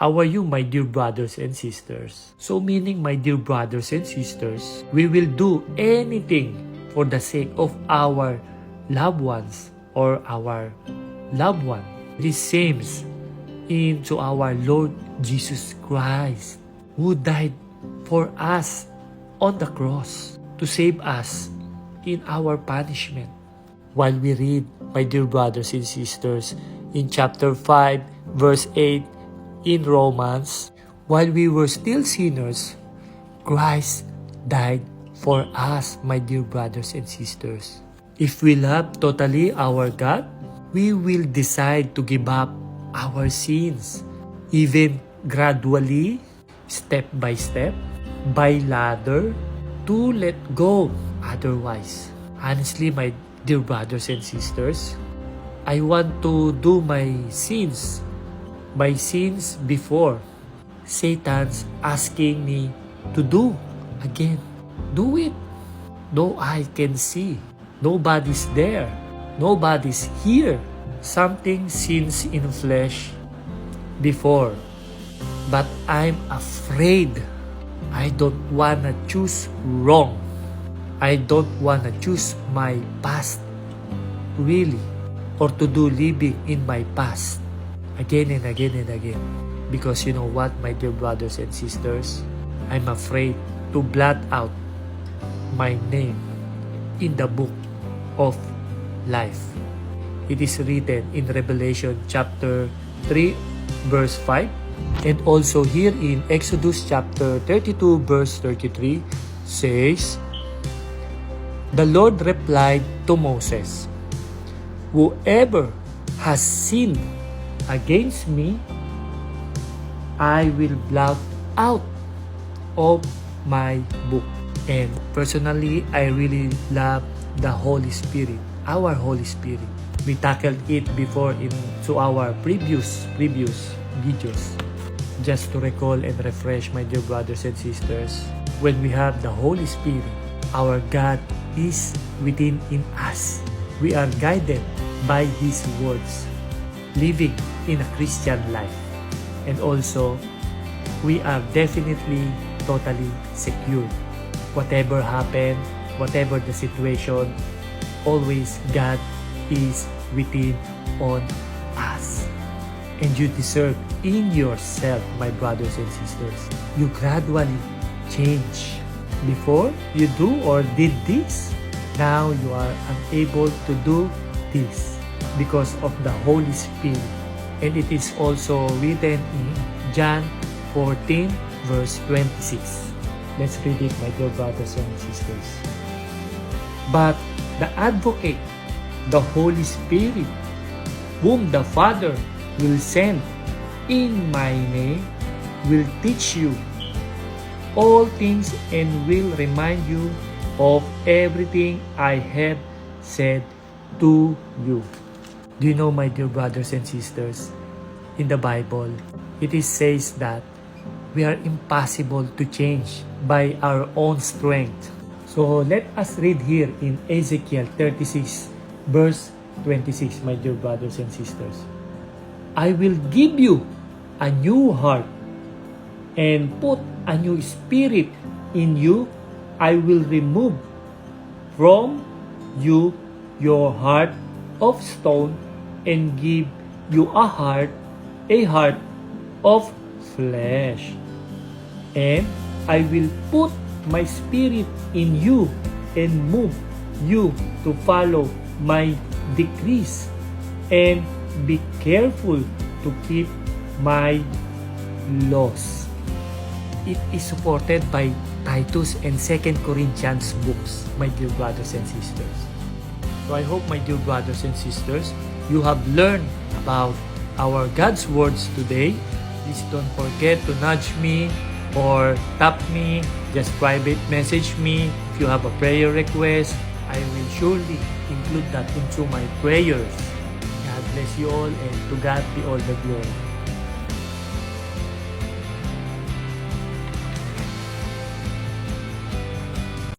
How are you, my dear brothers and sisters? So meaning, my dear brothers and sisters, we will do anything for the sake of our loved ones or our loved one. This seems into our Lord Jesus Christ, who died for us on the cross to save us in our punishment. While we read, my dear brothers and sisters, in chapter 5, verse 8, in Romans, while we were still sinners, Christ died for us, my dear brothers and sisters. If we love totally our God, we will decide to give up our sins, even gradually, step by step, by ladder, to let go. Otherwise, honestly, my dear brothers and sisters, I want to do my sins before. Satan's asking me to do again. Do it. No eye can see. Nobody's there. Nobody's here. Something sins in flesh before. But I'm afraid. I don't wanna choose wrong. I don't wanna choose my past, really, or to do living in my past again and again and again. Because you know what, my dear brothers and sisters, I'm afraid to blot out my name in the book of life. It is written in Revelation chapter 3 verse 5, and also here in Exodus chapter 32 verse 33 says, the Lord replied to Moses, whoever has sinned against me, I will blot out of my book. And personally, I really love the Holy Spirit, our Holy Spirit. We tackled it before into our previous videos. Just to recall and refresh, my dear brothers and sisters, when we have the Holy Spirit, our God is within in us. We are guided by His words, living in a Christian life. And also, we are definitely totally secure. Whatever happened, whatever the situation, always God is within on us. And you deserve in yourself, my brothers and sisters. You gradually change. Before you do or did this, now you are unable to do this because of the Holy Spirit. And it is also written in John 14 verse 26. Let's read it, my dear brothers and sisters. But the Advocate, the Holy Spirit, whom the Father will send in my name, will teach you all things and will remind you of everything I have said to you. Do you know, my dear brothers and sisters, in the Bible, it says that we are impossible to change by our own strength. So let us read here in Ezekiel 36 verse 26, my dear brothers and sisters. I will give you a new heart and put a new spirit in you. I will remove from you your heart of stone and give you a heart of flesh. And I will put my spirit in you and move you to follow my decrees and be careful to keep my laws. It is supported by Titus and 2 Corinthians books, my dear brothers and sisters. So I hope, my dear brothers and sisters, you have learned about our God's words today. Please don't forget to nudge me or tap me, just private message me. If you have a prayer request, I will surely include that into my prayers. God bless you all, and to God be all the glory.